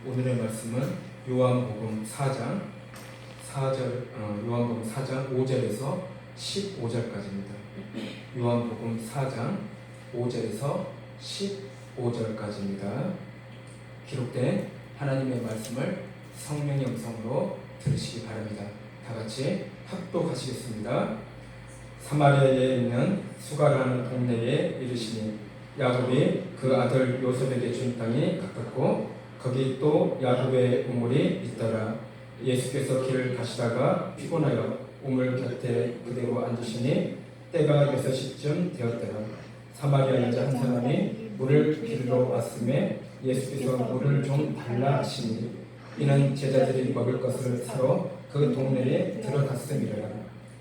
오늘의 말씀은 요한복음 4장 5절에서 15절까지입니다. 요한복음 4장 5절에서 15절까지입니다. 기록된 하나님의 말씀을 성령의 음성으로 들으시기 바랍니다. 다 같이 합독하시겠습니다. 사마리아에 있는 수가라는 동네에 이르시니 야곱이 그 아들 요셉에게 준 땅이 가깝고 거기 또 야곱의 우물이 있더라. 예수께서 길을 가시다가 피곤하여 우물 곁에 그대로 앉으시니 때가 6시쯤 되었더라. 사마리아 여자 한 사람이 물을 기르러 왔음에 예수께서 물을 좀 달라 하시니 이는 제자들이 먹을 것을 사러 그 동네에 들어갔음이라.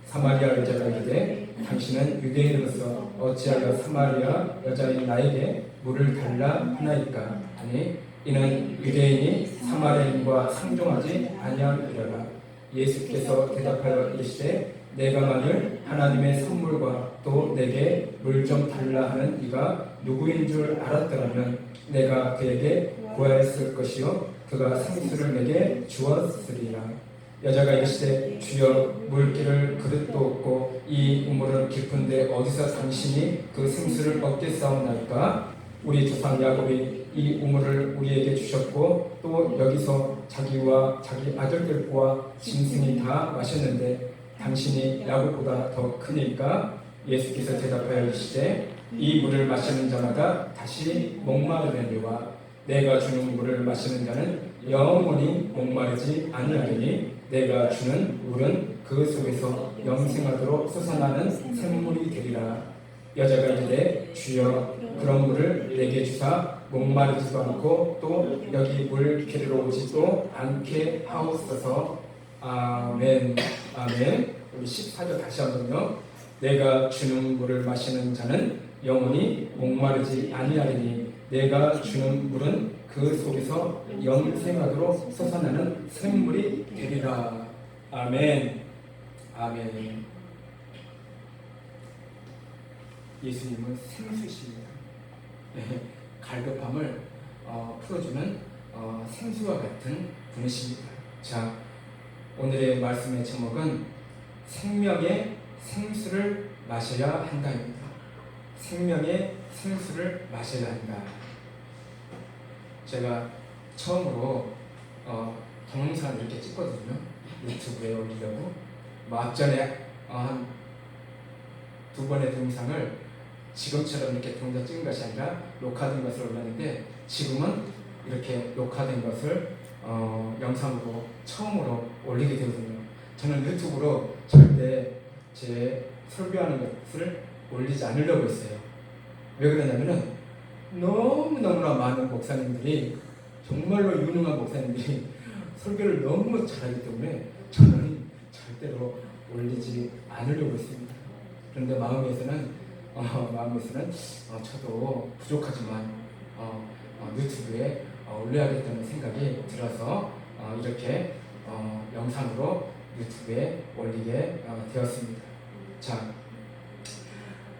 사마리아 여자가 이르되 당신은 유대인으로서 어찌하여 사마리아 여자인 나에게 물을 달라 하나이까 하니 이는 유대인이 사마리아인과 상종하지 아니함이라. 예수께서 대답하여 이르시되 내가 만일 하나님의 선물과 또 내게 물 좀 달라 하는 이가 누구인 줄 알았더라면 내가 그에게 구하였을 것이요 그가 생수를 내게 주었으리라. 여자가 이르시되 주여 물기를 그릇도 없고 이 우물은 깊은데 어디서 당신이 그 생수를 얻겠사옵나이까? 우리 조상 야곱이 이 우물을 우리에게 주셨고 또 여기서 자기와 자기 아들들과 짐승이 다 마셨는데 당신이 야곱보다 더 크니까? 예수께서 대답하여 이르시되 이 물을 마시는 자마다 다시 목마르려니와 내가 주는 물을 마시는 자는 영원히 목마르지 아니하리니 내가 주는 물은 그 속에서 영생하도록 솟아나는 샘물이 되리라. 여자가 이르되 주여 그런 물을 내게 주사 목마르지도 않고 또 여기 물 기르러 오지도 않게 하옵소서. 아멘. 아멘. 우리 14절 다시 한번요. 내가 주는 물을 마시는 자는 영원히 목마르지 아니하리니 내가 주는 물은 그 속에서 영생하도록 솟아나는 샘물이 되리라. 아멘. 아멘. 예수님은 생수이십니다. 갈급함을 풀어주는 생수와 같은 분이십니다. 자, 오늘의 말씀의 제목은 생명의 생수를 마셔야 한다입니다. 생명의 생수를 마셔야 한다. 제가 처음으로 동영상을 이렇게 찍거든요. 유튜브에 올리려고. 앞전에 한 2번의 동영상을 지금처럼 이렇게 동영상 찍은 것이 아니라 녹화된 것을 올렸는데 지금은 이렇게 녹화된 것을 영상으로 처음으로 올리게 되거든요. 저는 유튜브로 절대 제 설교하는 것을 올리지 않으려고 했어요. 왜 그러냐면은 너무너무나 많은 목사님들이 정말로 유능한 목사님들이 설교를 너무 잘하기 때문에 저는 절대로 올리지 않으려고 했습니다. 그런데 마음에서는 저도 부족하지만 유튜브에 올려야겠다는 생각이 들어서 이렇게 영상으로 유튜브에 올리게 되었습니다. 자,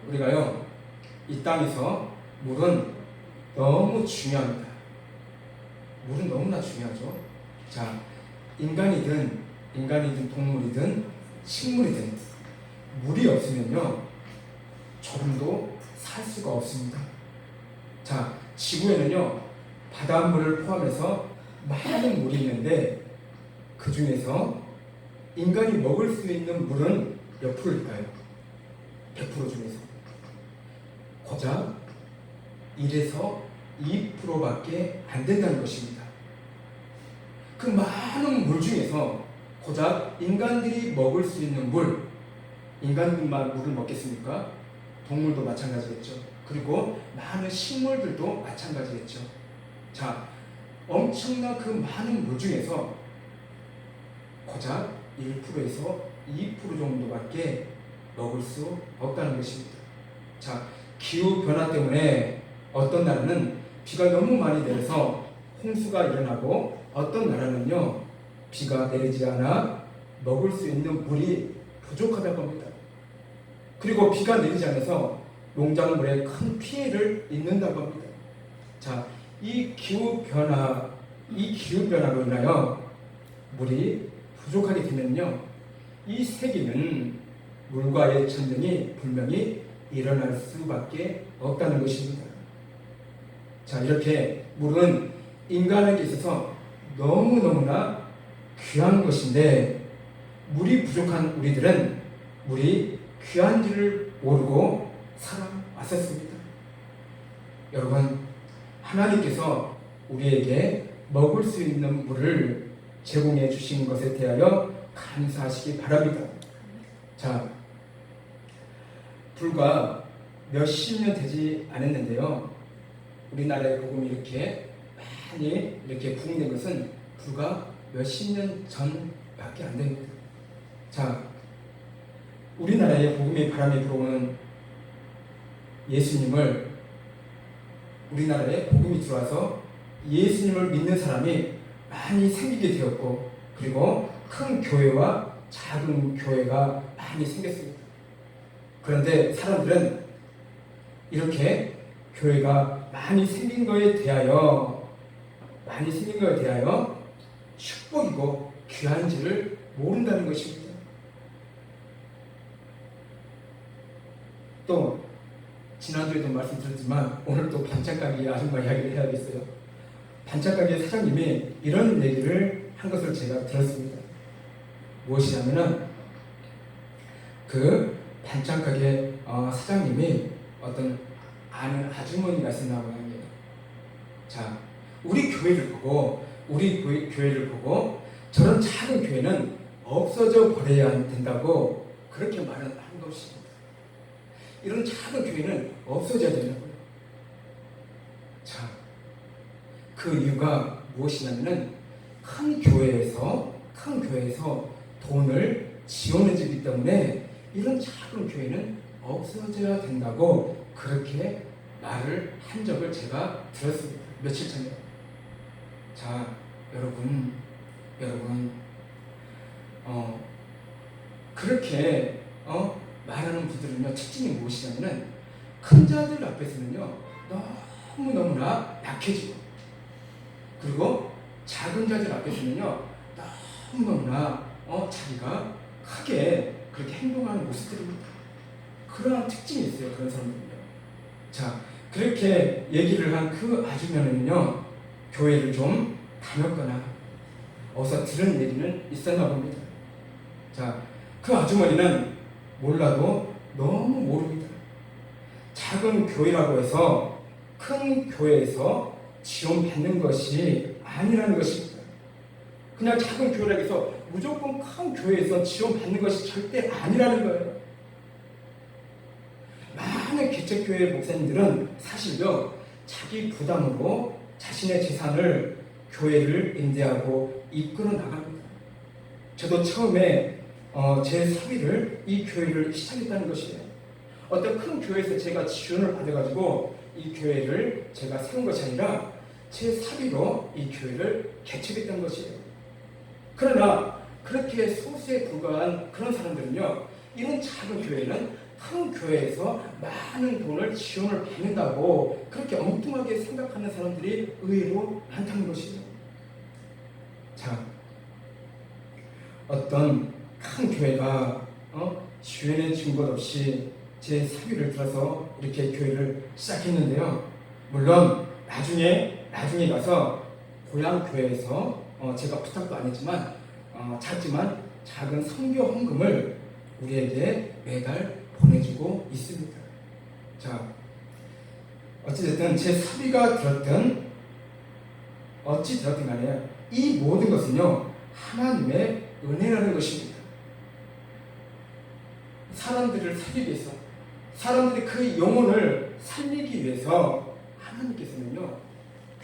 우리가요 이 땅에서 물은 너무 중요합니다. 물은 너무나 중요하죠. 자, 인간이든 동물이든 식물이든 물이 없으면요 조금도 살 수가 없습니다. 자, 지구에는요 바닷물을 포함해서 많은 물이 있는데 그 중에서 인간이 먹을 수 있는 물은 몇 프로일까요? 100% 중에서 고작 1에서 2%밖에 안 된다는 것입니다. 그 많은 물 중에서 고작 인간들이 먹을 수 있는 물, 인간들만 물을 먹겠습니까? 동물도 마찬가지겠죠. 그리고 많은 식물들도 마찬가지겠죠. 자, 엄청난 그 많은 물 중에서 고작 1%에서 2% 정도밖에 먹을 수 없다는 것입니다. 자, 기후변화 때문에 어떤 나라는 비가 너무 많이 내려서 홍수가 일어나고 어떤 나라는요 비가 내리지 않아 먹을 수 있는 물이 부족하다고 합니다. 그리고 비가 내리지 않아서 농작물에 큰 피해를 입는다고 합니다. 자, 이 기후변화 이 기후변화로 인하여 물이 부족하게 되면요, 이 세계는 물과의 전쟁이 분명히 일어날 수밖에 없다는 것입니다. 자, 이렇게 물은 인간에게 있어서 너무너무나 귀한 것인데, 물이 부족한 우리들은 물이 귀한 줄을 모르고 살아왔었습니다. 여러분, 하나님께서 우리에게 먹을 수 있는 물을 제공해 주신 것에 대하여 감사하시기 바랍니다. 자, 불과 몇십 년 되지 않았는데요, 우리나라의 복음이 이렇게 많이 이렇게 부흥된 것은 불과 몇십 년 전밖에 안 됩니다. 자, 우리나라에 복음의 바람이 불어오는 예수님을, 우리나라에 복음이 들어와서 예수님을 믿는 사람이 많이 생기게 되었고, 그리고 큰 교회와 작은 교회가 많이 생겼습니다. 그런데 사람들은 이렇게 교회가 많이 생긴 거에 대하여 축복이고 귀한지를 모른다는 것입니다. 또 지난주에도 말씀드렸지만 오늘 또 반찬가게 아줌마 이야기를 해야겠어요. 반찬가게 사장님이 이런 얘기를 한 것을 제가 들었습니다. 무엇이냐면은 그 반찬가게 사장님이 어떤 아는 아주머니가 있었나고 합니다. 자, 우리 교회를 보고 저런 작은 교회는 없어져 버려야 된다고 그렇게 말을 한 것입니다. 이런 작은 교회는 없어져야 된다고요. 자, 그 이유가 무엇이냐면은 큰 교회에서 돈을 지원해 주기 때문에 이런 작은 교회는 없어져야 된다고 그렇게 말을 한 적을 제가 들었습니다. 며칠 전에. 자, 여러분, 그렇게 말하는 분들은요, 특징이 무엇이냐면은 큰 자들 앞에서는요 너무너무나 약해지고, 그리고 작은 자들 앞에서는요 너무너무나 자기가 크게 그렇게 행동하는 모습들입니다. 그러한 특징이 있어요, 그런 사람들은요. 자, 그렇게 얘기를 한 그 아주머니는요 교회를 좀 다녔거나 어서 들은 얘기는 있었나 봅니다. 자, 그 아주머니는 몰라도 너무 모릅니다. 작은 교회라고 해서 큰 교회에서 지원받는 것이 아니라는 것입니다. 그냥 작은 교회라고 해서 무조건 큰 교회에서 지원받는 것이 절대 아니라는 거예요. 많은 개척교회 목사님들은 사실요 자기 부담으로 자신의 재산을 교회를 임대하고 이끌어 나갑니다. 저도 처음에 제 사비를 이 교회를 시작했다는 것이에요. 어떤 큰 교회에서 제가 지원을 받아가지고 이 교회를 제가 세운 것이 아니라 제 사비로 이 교회를 개척했던 것이에요. 그러나 그렇게 소수에 불과한 그런 사람들은요, 이런 작은 교회는 큰 교회에서 많은 돈을 지원을 받는다고 그렇게 엉뚱하게 생각하는 사람들이 의외로 많다는 것이죠. 자, 어떤 큰 교회가 지원해 준 것 없이 제 사비를 들어서 이렇게 교회를 시작했는데요. 물론 나중에 가서 고향 교회에서 제가 부탁도 안 했지만 작지만 작은 선교 헌금을 우리에게 매달 보내주고 있습니다. 자, 어찌됐든 제 사비가 들었든 어찌 들었든 간에 이 모든 것은요 하나님의 은혜라는 것입니다. 사람들을 살리기 위해서, 사람들이 그 영혼을 살리기 위해서 하나님께서는요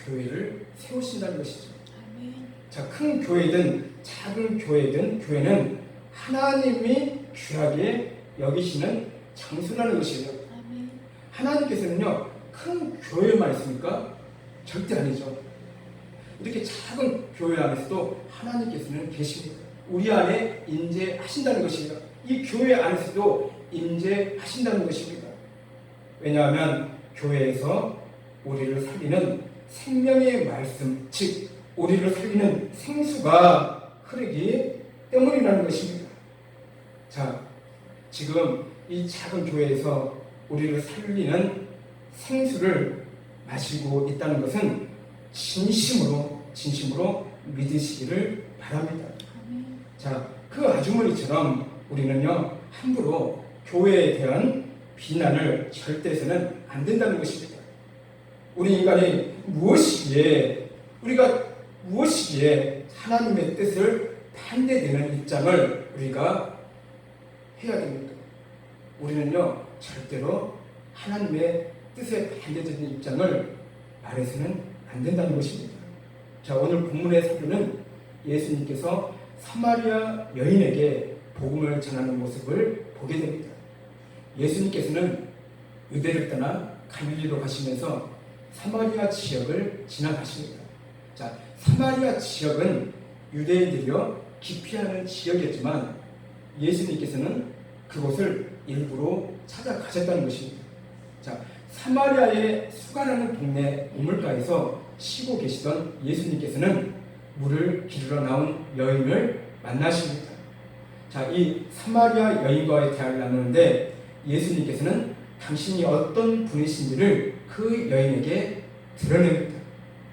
교회를 세우신다는 것이죠. 아멘. 자, 큰 교회든 작은 교회든 교회는 하나님이 귀하게 여기시는 장소라는 것이에요. 아멘. 하나님께서는요 큰 교회만 있습니까? 절대 아니죠. 이렇게 작은 교회 안에서도 하나님께서는 계십니다. 우리 안에 임재하신다는 것이에요. 이 교회 안에서도 임재하신다는 것입니다. 왜냐하면 교회에서 우리를 살리는 생명의 말씀, 즉 우리를 살리는 생수가 흐르기 때문이라는 것입니다. 자, 지금 이 작은 교회에서 우리를 살리는 생수를 마시고 있다는 것은 진심으로 믿으시기를 바랍니다. 자, 그 아주머니처럼 우리는요, 함부로 교회에 대한 비난을 절대 해서는 안 된다는 것입니다. 우리 인간이 우리가 무엇이기에 하나님의 뜻을 반대되는 입장을 우리가 해야 됩니까? 우리는요, 절대로 하나님의 뜻에 반대되는 입장을 말해서는 안 된다는 것입니다. 자, 오늘 본문의 사도는 예수님께서 사마리아 여인에게 복음을 전하는 모습을 보게 됩니다. 예수님께서는 유대를 떠나 갈릴리로 가시면서 사마리아 지역을 지나가십니다. 자, 사마리아 지역은 유대인들이요 기피하는 지역이었지만 예수님께서는 그곳을 일부러 찾아가셨다는 것입니다. 자, 사마리아의 수가라는 동네 우물가에서 쉬고 계시던 예수님께서는 물을 기르러 나온 여인을 만나십니다. 자, 이 사마리아 여인과의 대화를 나누는데 예수님께서는 당신이 어떤 분이신지를 그 여인에게 드러냅니다.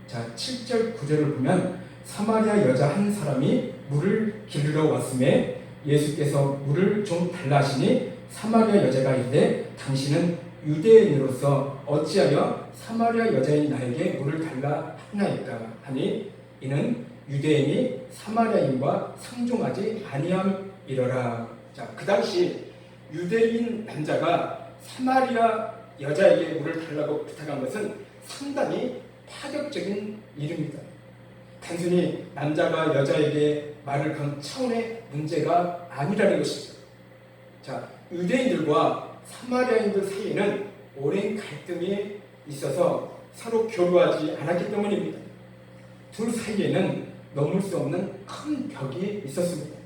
자, 7절 9절을 보면 사마리아 여자 한 사람이 물을 기르러 왔음에 예수께서 물을 좀 달라 하시니 사마리아 여자가 이르되 당신은 유대인으로서 어찌하여 사마리아 여자인 나에게 물을 달라 하나이까 하니 이는 유대인이 사마리아인과 상종하지 아니함이러라. 자, 그 당시 유대인 남자가 사마리아 여자에게 물을 달라고 부탁한 것은 상당히 파격적인 일입니다. 단순히 남자가 여자에게 말을 건 차원의 문제가 아니라는 것이죠. 자, 유대인들과 사마리아인들 사이에는 오랜 갈등이 있어서 서로 교류하지 않았기 때문입니다. 둘 사이에는 넘을 수 없는 큰 벽이 있었습니다.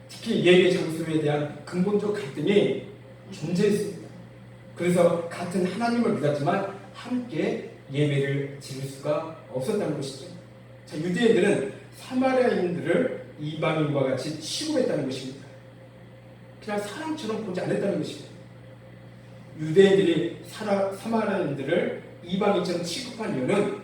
특히 예배 장소에 대한 근본적 갈등이 존재했습니다. 그래서 같은 하나님을 믿었지만 함께 예배를 드릴 수가 없었다는 것이죠. 자, 유대인들은 사마리아인들을 이방인과 같이 취급했다는 것입니다. 그냥 사람처럼 보지 않았다는 것입니다. 유대인들이 사마리아인들을 이방인처럼 취급한 이유는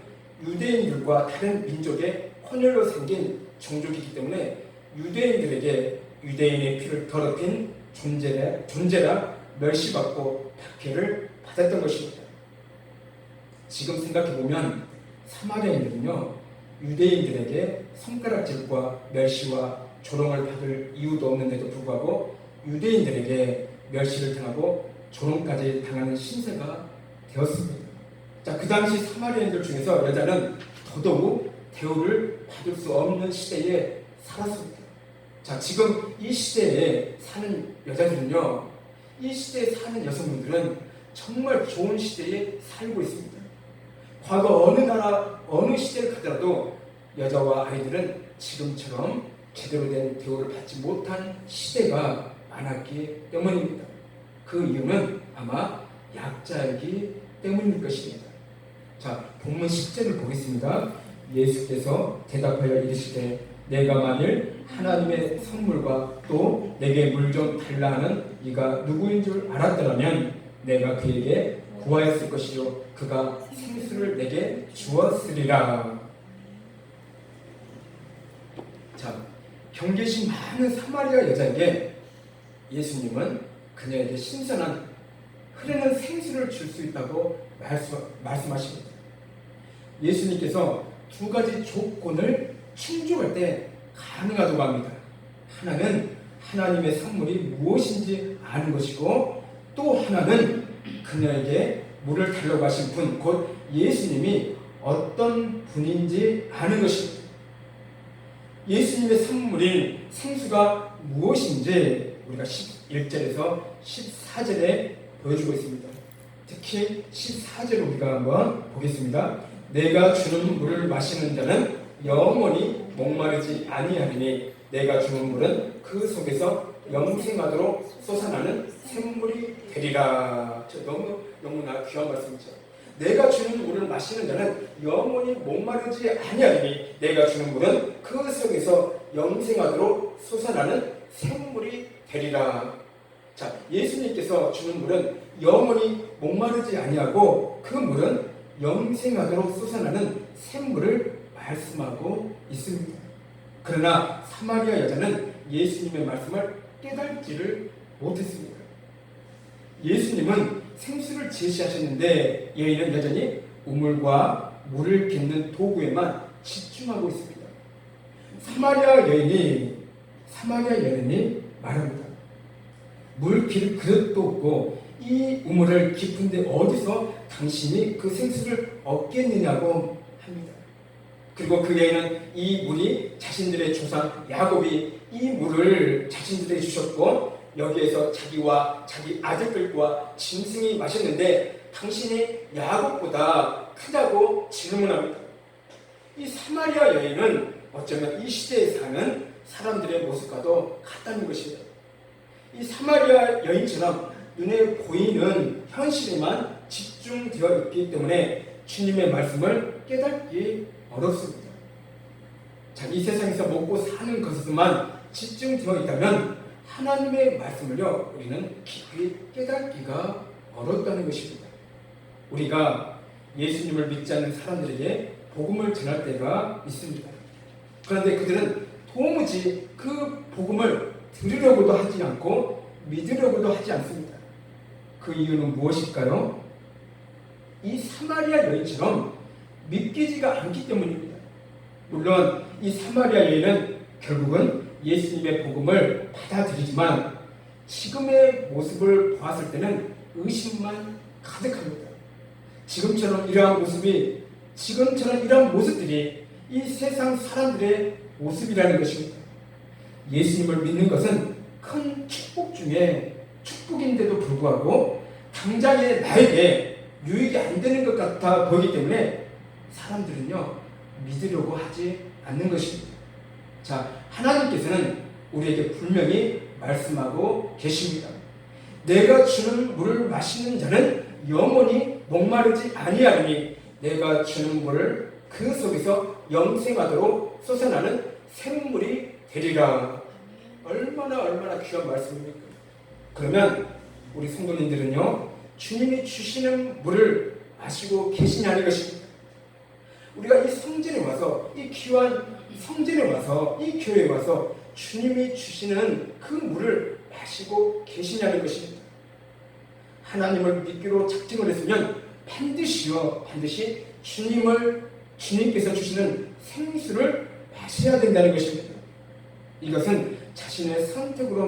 유대인들과 다른 민족의 혼혈로 생긴 종족이기 때문에 유대인들에게 유대인의 피를 더럽힌 존재라 멸시받고 박해를 받았던 것입니다. 지금 생각해보면 사마리아인들은요 유대인들에게 손가락질과 멸시와 조롱을 받을 이유도 없는데도 불구하고 유대인들에게 멸시를 당하고 조롱까지 당하는 신세가 되었습니다. 자, 그 당시 사마리아인들 중에서 여자는 더더욱 대우를 받을 수 없는 시대에 살았습니다. 자, 지금 이 시대에 사는 여자들은요, 이 시대에 사는 여성분들은 정말 좋은 시대에 살고 있습니다. 과거 어느 나라, 어느 시대를 가더라도 여자와 아이들은 지금처럼 제대로 된 대우를 받지 못한 시대가 많았기 때문입니다. 그 이유는 아마 약자이기 때문일 것입니다. 자, 본문 10절을 보겠습니다. 예수께서 대답하여 이르시되 내가 만일 하나님의 선물과 또 내게 물 좀 달라 하는 이가 누구인 줄 알았더라면 내가 그에게 구하였을 것이요 그가 생수를 내게 주었으리라. 자, 경계심 많은 사마리아 여자에게 예수님은 그녀에게 신선한 흐르는 생수를 줄 수 있다고 말씀하십니다. 예수님께서 두 가지 조건을 충족할 때 가능하다고 합니다. 하나는 하나님의 선물이 무엇인지 아는 것이고 또 하나는 그녀에게 물을 달라고 하신 분, 곧 예수님이 어떤 분인지 아는 것입니다. 예수님의 선물인 생수가 무엇인지 우리가 11절에서 14절에 보여주고 있습니다. 특히 14절 우리가 한번 보겠습니다. 내가 주는 물을 마시는 자는 영원히 목마르지 아니하리니 내가 주는 물은 그 속에서 영생하도록 솟아나는 샘물이 되리라. 너무나 귀한 말씀이죠. 내가 주는 물을 마시는 자는 영원히 목마르지 아니하리니 내가 주는 물은 그 속에서 영생하도록 솟아나는 샘물이 되리라. 자, 예수님께서 주는 물은 영원히 목마르지 아니하고 그 물은 영생하도록 솟아나는 샘물을 말씀하고 있습니다. 그러나 사마리아 여자는 예수님의 말씀을 깨닫지를 못했습니다. 예수님은 생수를 제시하셨는데 여인은 여전히 우물과 물을 깃는 도구에만 집중하고 있습니다. 사마리아 여인이 말합니다. 물 길 그릇도 없고 이 우물을 깊은데 어디서 당신이 그 생수를 얻겠느냐고 합니다. 그리고 그 여인은 이 물이 자신들의 조상 야곱이 이 물을 자신들에게 주셨고 여기에서 자기와 자기 아들들과 짐승이 마셨는데 당신이 야곱보다 크다고 질문합니다. 이 사마리아 여인은 어쩌면 이 시대에 사는 사람들의 모습과도 같다는 것입니다. 이 사마리아 여인처럼 눈에 보이는 현실에만 집중되어 있기 때문에 주님의 말씀을 깨닫기 어렵습니다. 자, 이 세상에서 먹고 사는 것에만 집중되어 있다면 하나님의 말씀을요, 우리는 깊이 깨닫기가 어렵다는 것입니다. 우리가 예수님을 믿지 않는 사람들에게 복음을 전할 때가 있습니다. 그런데 그들은 도무지 그 복음을 들으려고도 하지 않고 믿으려고도 하지 않습니다. 그 이유는 무엇일까요? 이 사마리아 여인처럼 믿기지가 않기 때문입니다. 물론 이 사마리아 여인은 결국은 예수님의 복음을 받아들이지만 지금의 모습을 보았을 때는 의심만 가득합니다. 지금처럼 이러한 모습들이 이 세상 사람들의 모습이라는 것입니다. 예수님을 믿는 것은 큰 축복 중에 축복인데도 불구하고 당장에 나에게 유익이 안 되는 것 같아 보이기 때문에 사람들은요, 믿으려고 하지 않는 것입니다. 자, 하나님께서는 우리에게 분명히 말씀하고 계십니다. 내가 주는 물을 마시는 자는 영원히 목마르지 아니하리니 내가 주는 물을 그 속에서 영생하도록 솟아나는 샘물이 되리라. 얼마나 귀한 말씀입니까? 그러면 우리 성도님들은요, 주님이 주시는 물을 마시고 계시냐는 것입니다. 우리가 이 성전에 와서, 이 귀한 성전에 와서, 이 교회에 와서 주님이 주시는 그 물을 마시고 계시냐는 것입니다. 하나님을 믿기로 작정을 했으면 반드시 주님께서 주시는 생수를 마셔야 된다는 것입니다. 이것은 자신의 선택으로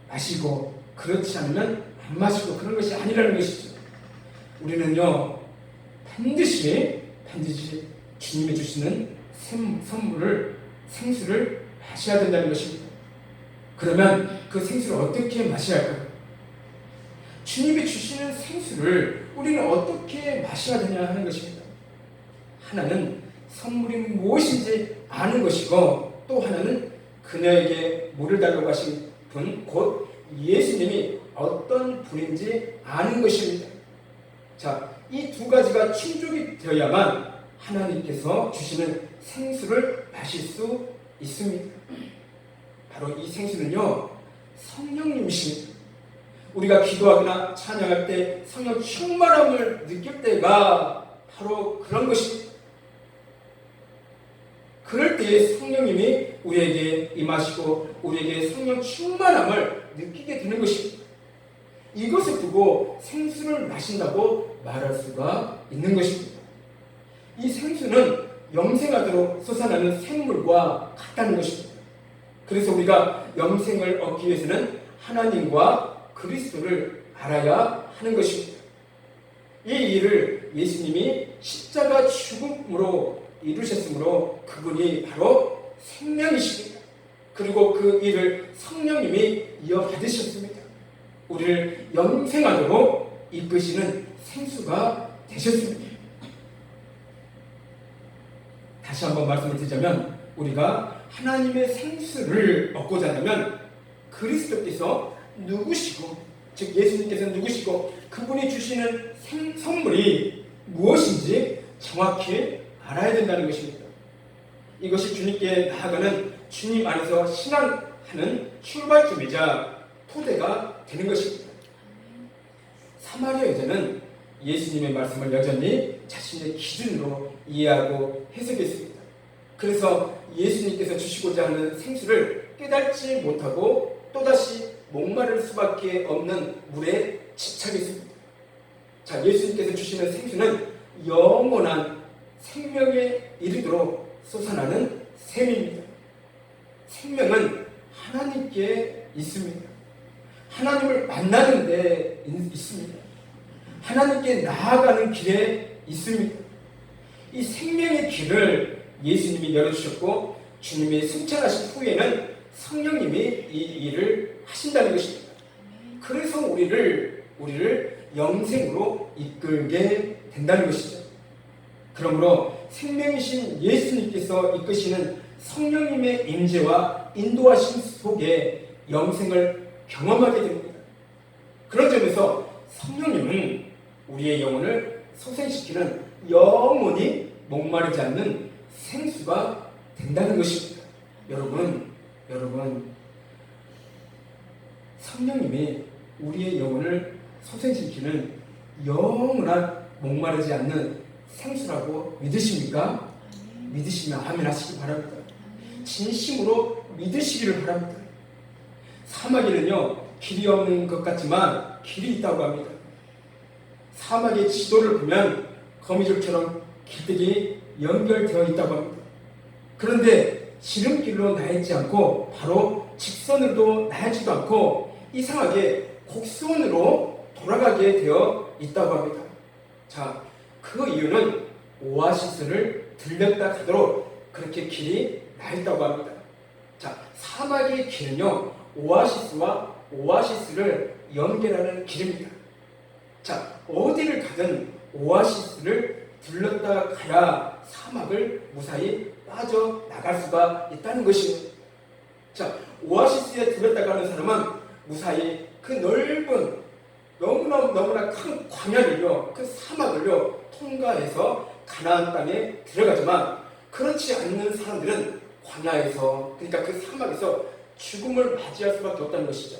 마시고 그렇지 않으면 안 마시고 그런 것이 아니라는 것이죠. 우리는요, 반드시 주님이 주시는 생수를 마셔야 된다는 것입니다. 그러면 그 생수를 어떻게 마셔야 할까요? 주님이 주시는 생수를 우리는 어떻게 마셔야 되냐 하는 것입니다. 하나는 선물이 무엇인지 아는 것이고, 또 하나는 그녀에게 물을 달라고 하신 분, 곧 예수님이 어떤 분인지 아는 것입니다. 자, 이 두 가지가 충족이 되어야만 하나님께서 주시는 생수를 마실 수 있습니다. 바로 이 생수는요, 성령님이십니다. 우리가 기도하거나 찬양할 때 성령 충만함을 느낄 때가 바로 그런 것입니다. 그럴 때에 성령님이 우리에게 임하시고 우리에게 성령 충만함을 느끼게 되는 것입니다. 이것을 두고 생수를 마신다고 말할 수가 있는 것입니다. 이 생수는 영생하도록 솟아나는 샘물과 같다는 것입니다. 그래서 우리가 영생을 얻기 위해서는 하나님과 그리스도를 알아야 하는 것입니다. 이 일을 예수님이 십자가 죽음으로 이루셨으므로 그분이 바로 생명이십니다. 그리고 그 일을 성령님이 이어받으셨습니다. 우리를 영생하도록 이끄시는 생수가 되셨습니다. 다시 한번 말씀을 드리자면, 우리가 하나님의 생수를 얻고자 한다면 그리스도께서 누구시고, 즉 예수님께서 누구시고, 그분이 주시는 선물이 무엇인지 정확히 알아야 된다는 것입니다. 이것이 주님께 나아가는 주님 안에서 신앙하는 출발점이자 토대가 되는 것입니다. 사마리아 여자는 예수님의 말씀을 여전히 자신의 기준으로 이해하고 해석했습니다. 그래서 예수님께서 주시고자 하는 생수를 깨닫지 못하고 또다시 목마를 수밖에 없는 물에 집착했습니다. 자, 예수님께서 주시는 생수는 영원한 생명에 이르도록 솟아나는 샘입니다. 생명은 하나님께 있습니다. 하나님을 만나는 데 있습니다. 하나님께 나아가는 길에 있습니다. 이 생명의 길을 예수님이 열어주셨고 주님이 승천하신 후에는 성령님이 이 일을 하신다는 것입니다. 그래서 우리를 영생으로 이끌게 된다는 것이죠. 그러므로 생명이신 예수님께서 이끄시는 성령님의 임재와 인도하심 속에 영생을 경험하게 됩니다. 그런 점에서 성령님은 우리의 영혼을 소생시키는 영원히 목마르지 않는 생수가 된다는 것입니다. 여러분, 성령님이 우리의 영혼을 소생시키는 영원한 목마르지 않는 생수라고 믿으십니까? 믿으시면 아멘 하시기 바랍니다. 진심으로 믿으시기를 바랍니다. 사막에는요, 길이 없는 것 같지만 길이 있다고 합니다. 사막의 지도를 보면 거미줄처럼 길들이 연결되어 있다고 합니다. 그런데 지름길로 나있지 않고 바로 직선으로도 나있지도 않고 이상하게 곡선으로 돌아가게 되어 있다고 합니다. 자, 그 이유는 오아시스를 들렸다 가도록 그렇게 길이 나있다고 합니다. 자, 사막의 길은요, 오아시스와 오아시스를 연결하는 길입니다. 자, 어디를 가든 오아시스를 들렀다 가야 사막을 무사히 빠져나갈 수가 있다는 것입니다. 자, 오아시스에 들렀다 가는 사람은 무사히 그 넓은 너무나 큰 광야를요, 그 사막을요 통과해서 가나안 땅에 들어가지만 그렇지 않는 사람들은 광야에서, 그러니까 그 사막에서 죽음을 맞이할 수밖에 없다는 것이죠.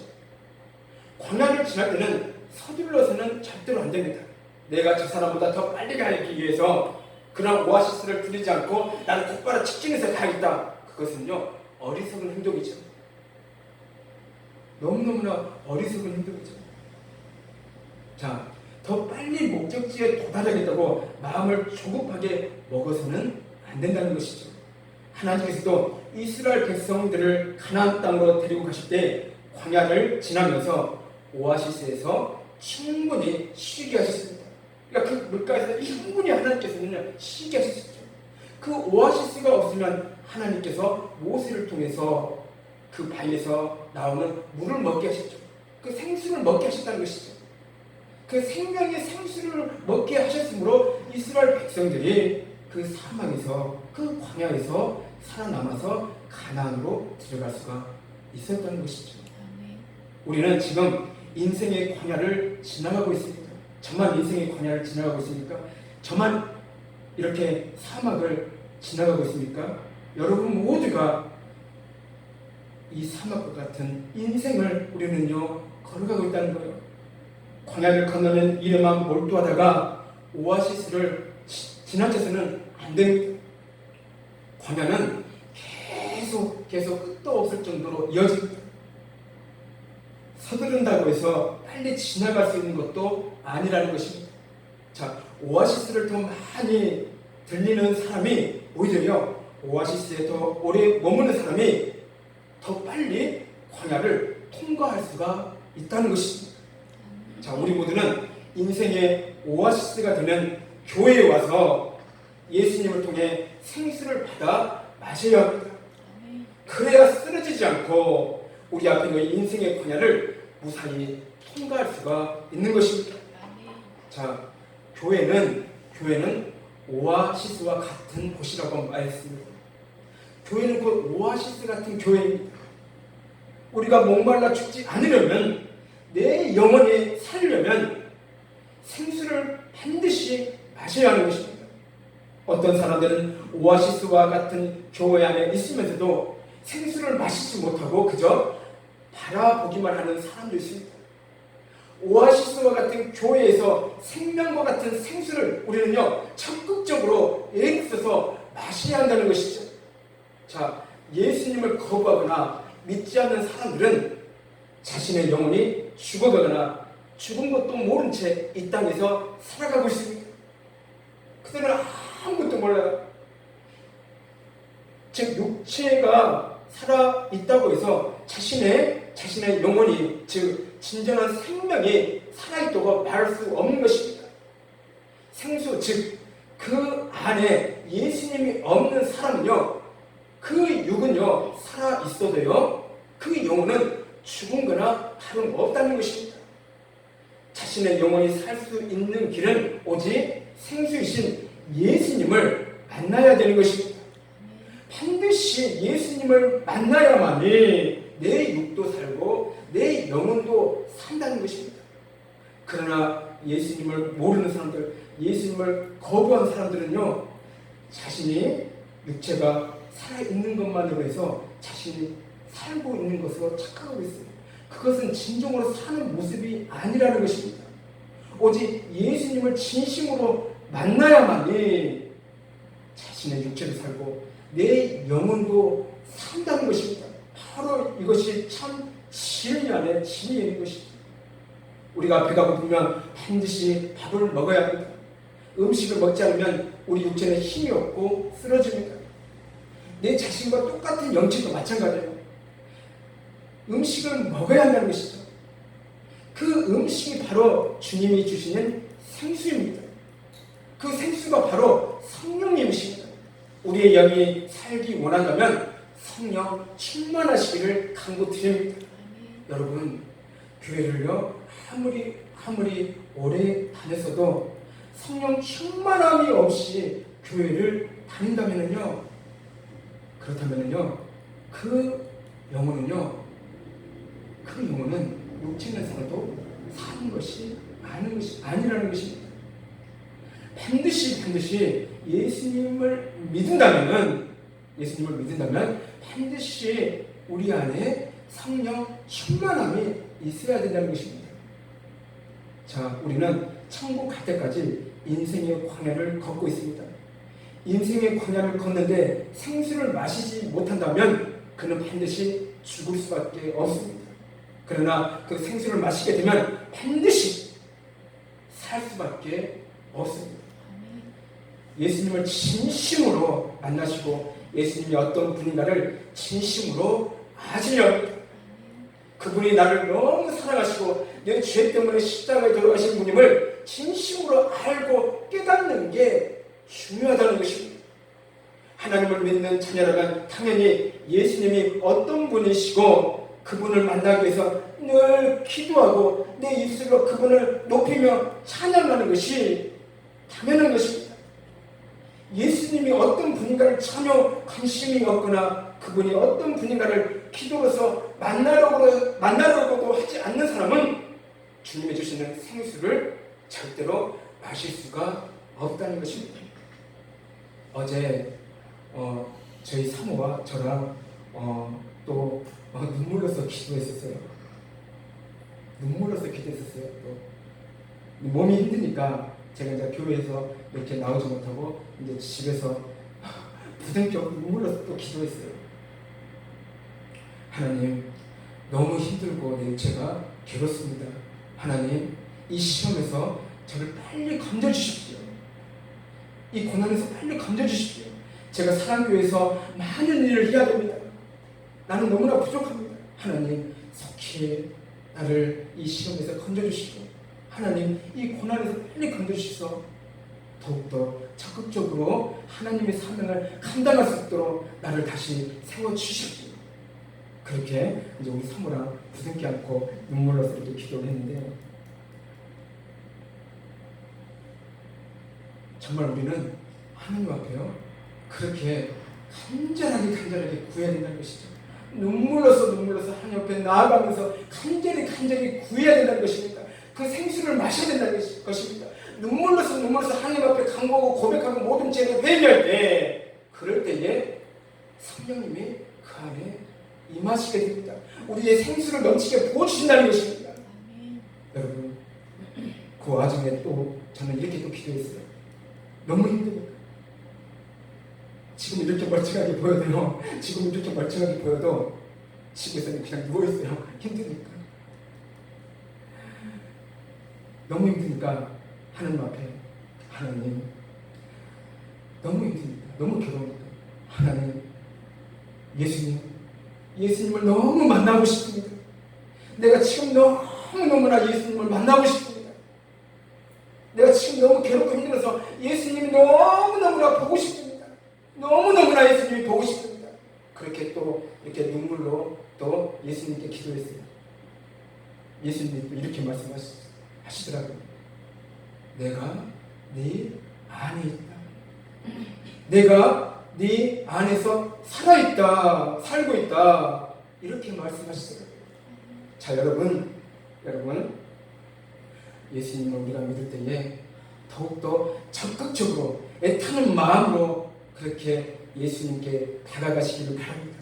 광야를 지날 때는 서둘러서는 절대로 안 됩니다. 내가 저 사람보다 더 빨리 가기 위해서 그런 오아시스를 들리지 않고 나는 곧바로 직진해서 가야겠다. 그것은요, 어리석은 행동이죠. 너무너무나 어리석은 행동이죠. 자, 더 빨리 목적지에 도달하겠다고 마음을 조급하게 먹어서는 안 된다는 것이죠. 하나님께서도 이스라엘 백성들을 가나안 땅으로 데리고 가실 때 광야를 지나면서 오아시스에서 충분히 쉬게 하셨습니다. 그러니까 그 물가에서 충분히 하나님께서는 쉬게 하셨죠. 그 오아시스가 없으면 하나님께서 모세를 통해서 그 바위에서 나오는 물을 먹게 하셨죠. 그 생수를 먹게 하셨다는 것이죠. 그 생명의 생수를 먹게 하셨으므로 이스라엘 백성들이 그 사막에서, 그 광야에서 살아남아서 가나안으로 들어갈 수가 있었다는 것이죠. 우리는 지금 인생의 광야를 지나가고 있습니다. 저만 인생의 광야를 지나가고 있습니까? 저만 이렇게 사막을 지나가고 있습니까? 여러분 모두가 이 사막과 같은 인생을 우리는요 걸어가고 있다는 거예요. 광야를 건너면 이래만 몰두하다가 오아시스를 지나쳐서는 안 됩니다. 광야는 계속 끝도 없을 정도로 이어집니다. 서두른다고 해서 빨리 지나갈 수 있는 것도 아니라는 것입니다. 자, 오아시스를 더 많이 들리는 사람이 오히려요, 오아시스에 더 오래 머무는 사람이 더 빨리 광야를 통과할 수가 있다는 것입니다. 자, 우리 모두는 인생의 오아시스가 되는 교회에 와서 예수님을 통해 생수를 받아 마셔야 합니다. 그래야 쓰러지지 않고 우리 앞에 있는 인생의 광야를 무사히 통과할 수가 있는 것입니다. 자, 교회는 오아시스와 같은 곳이라고 말했습니다. 교회는 그 오아시스 같은 교회입니다. 우리가 목말라 죽지 않으려면, 내 영혼에 살려면 생수를 반드시 마셔야 하는 것입니다. 어떤 사람들은 오아시스와 같은 교회 안에 있으면서도 생수를 마시지 못하고 그저 바라보기만 하는 사람도 있습니다. 오아시스와 같은 교회에서 생명과 같은 생수를 우리는요 적극적으로 애써서 마셔야 한다는 것이죠. 자, 예수님을 거부하거나 믿지 않는 사람들은 자신의 영혼이 죽어가거나 죽은 것도 모른 채 이 땅에서 살아가고 있습니다. 그들은 아무것도 몰라요. 즉 육체가 살아있다고 해서 자신의 영혼이 즉 진정한 생명이 살아있다고 말할 수 없는 것입니다. 생수 즉 그 안에 예수님이 없는 사람은요 그 육은요 살아있어도요 그 영혼은 죽은 거나 다름없다는 것입니다. 자신의 영혼이 살 수 있는 길은 오직 생수이신 예수님을 만나야 되는 것입니다. 반드시 예수님을 만나야만이 내 육도 살고 내 영혼도 산다는 것입니다. 그러나 예수님을 모르는 사람들, 예수님을 거부한 사람들은요 자신이 육체가 살아있는 것만으로 해서 자신이 살고 있는 것으로 착각하고 있습니다. 그것은 진정으로 사는 모습이 아니라는 것입니다. 오직 예수님을 진심으로 만나야만이 자신의 육체도 살고 내 영혼도 산다는 것입니다. 바로 이것이 참 진리 안에 진리인 것이죠. 우리가 배가 고프면 반드시 밥을 먹어야 합니다. 음식을 먹지 않으면 우리 육체는 힘이 없고 쓰러집니다. 내 자신과 똑같은 영체도 마찬가지예요. 음식을 먹어야 한다는 것이죠. 그 음식이 바로 주님이 주시는 생수입니다. 그 생수가 바로 성령님이십니다. 우리의 영이 살기 원한다면 성령 충만하시기를 간구드립니다. 여러분, 교회를요 아무리 오래 다녔어도 성령 충만함이 없이 교회를 다닌다면은요 그렇다면은요 그 영혼은 육체는 살아도 사는 것이 아니라는 것입니다. 반드시 예수님을 믿는다면 반드시 우리 안에 성령 충만함이 있어야 된다는 것입니다. 자, 우리는 천국 갈 때까지 인생의 광야를 걷고 있습니다. 인생의 광야를 걷는데 생수를 마시지 못한다면 그는 반드시 죽을 수밖에 없습니다. 그러나 그 생수를 마시게 되면 반드시 살 수밖에 없습니다. 예수님을 진심으로 만나시고 예수님이 어떤 분인가를 진심으로 아시려 합니다. 그분이 나를 너무 사랑하시고 내 죄 때문에 십자가에 돌아가신 분임을 진심으로 알고 깨닫는 게 중요하다는 것입니다. 하나님을 믿는 자녀라면 당연히 예수님이 어떤 분이시고 그분을 만나기 위해서 늘 기도하고 내 입술로 그분을 높이며 찬양하는 것이 당연한 것입니다. 예수님이 어떤 분인가를 전혀 관심이 없거나 그분이 어떤 분인가를 기도로서 만나려고도 하지 않는 사람은 주님이 주시는 생수를 절대로 마실 수가 없다는 것입니다. 어제 저희 사모와 저랑 또 눈물로서 기도했었어요. 또 몸이 힘드니까 제가 이제 교회에서 이렇게 나오지 못하고 이제 집에서 부둥켜 눈물로서 또 기도했어요. 하나님, 너무 힘들고 내 육체가 괴롭습니다. 하나님, 이 시험에서 저를 빨리 건져주십시오. 이 고난에서 빨리 건져주십시오. 제가 사랑교회에서 많은 일을 해야 됩니다. 나는 너무나 부족합니다. 하나님, 속히 나를 이 시험에서 건져주시고 하나님, 이 고난에서 빨리 건져주셔서 더욱더 적극적으로 하나님의 사명을 감당할 수 있도록 나를 다시 세워주십시오. 그렇게 이제 우리 사모랑 부둥켜 안고 눈물로서 이렇게 기도를 했는데 정말 우리는 하나님 앞에요 그렇게 간절하게 구해야 된다는 것이죠. 눈물로서 하나님 앞에 나아가면서 간절히 구해야 된다는 것입니다. 그 생수를 마셔야 된다는 것입니다. 눈물로서 하나님 앞에 간구하고 고백하고 모든 죄를 회개할 때, 그럴 때에 성령님이 그 안에 임하시게 됩니다. 우리의 생수를 넘치게 부어주신다는 것입니다. 여러분, 그 와중에 또 저는 이렇게 또 기도했어요. 너무 힘드니까. 지금 이렇게 멀쩡하게 보여도요, 지금 이렇게 멀쩡하게 보여도 집에서는 그냥 누워있어요. 힘드니까. 너무 힘드니까 하나님 앞에, 하나님, 너무 힘드니까, 너무 괴로우니까, 하나님, 예수님을 너무 만나고 싶습니다. 내가 지금 너무너무나 예수님을 만나고 싶습니다. 내가 지금 너무 괴롭고 힘들어서 예수님이 너무너무나 보고 싶습니다. 너무너무나 예수님이 보고 싶습니다. 그렇게 또 이렇게 눈물로 또 예수님께 기도했어요. 예수님이 또 이렇게 말씀하시더라고요. 내가 네 안에 있다. 내가 네 안에서 살아있다. 살고 있다. 이렇게 말씀하시더라고요. 자, 여러분, 예수님을 우리가 믿을 때에 더욱더 적극적으로 애타는 마음으로 그렇게 예수님께 다가가시기를 바랍니다.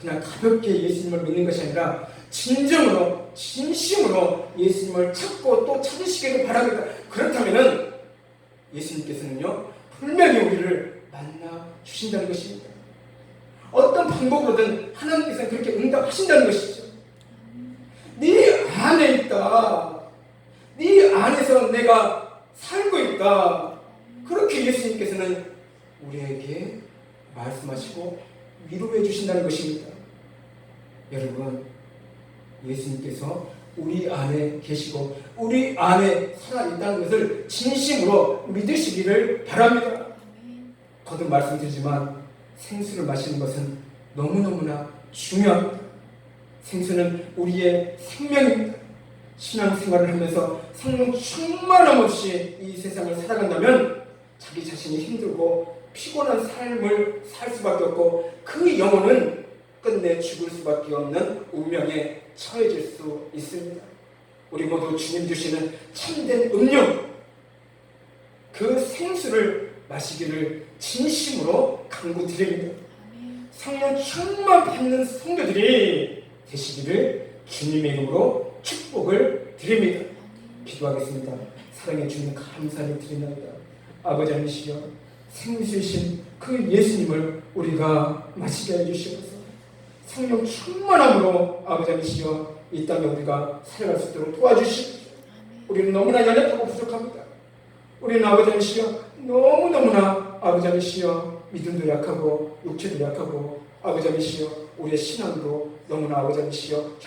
그냥 가볍게 예수님을 믿는 것이 아니라 진정으로, 진심으로 예수님을 찾고 또 찾으시기를 바랍니다. 그렇다면 예수님께서는요, 분명히 우리를 만나 주신다는 것입니다. 어떤 방법으로든 하나님께서는 그렇게 응답하신다는 것이죠. 네 안에 있다. 네 안에서 내가 살고 있다. 그렇게 예수님께서는 우리에게 말씀하시고 위로해 주신다는 것입니다. 여러분, 예수님께서 우리 안에 계시고 우리 안에 살아있다는 것을 진심으로 믿으시기를 바랍니다. 거듭 말씀드리지만 생수를 마시는 것은 너무너무나 중요합니다. 생수는 우리의 생명입니다. 신앙생활을 하면서 성령 충만함 없이 이 세상을 살아간다면 자기 자신이 힘들고 피곤한 삶을 살 수밖에 없고 그 영혼은 끝내 죽을 수밖에 없는 운명에 처해질 수 있습니다. 우리 모두 주님 주시는 참된 음료, 그 생수를 마시기를 진심으로 간구드립니다. 성령 충만 받는 성도들이 되시기를 주님의 이름으로 축복을 드립니다. 기도하겠습니다. 사랑해 주님 감사를 드리나이다. 아버지 하나님이시여, 생수이신 그 예수님을 우리가 마시게 해주시옵소서. 성령 충만함으로 아버지 하나님이시여 이 땅에 우리가 살아갈 수 있도록 도와주시옵소서. 우리는 너무나 연약하고 부족합니다. 우리는 아버지 하나님이시여 너무너무나 아버지 하나님이시여 믿음도 약하고 육체도 약하고 아버지 하나님이시여 우리의 신앙도 너무나 아버지 하나님이시여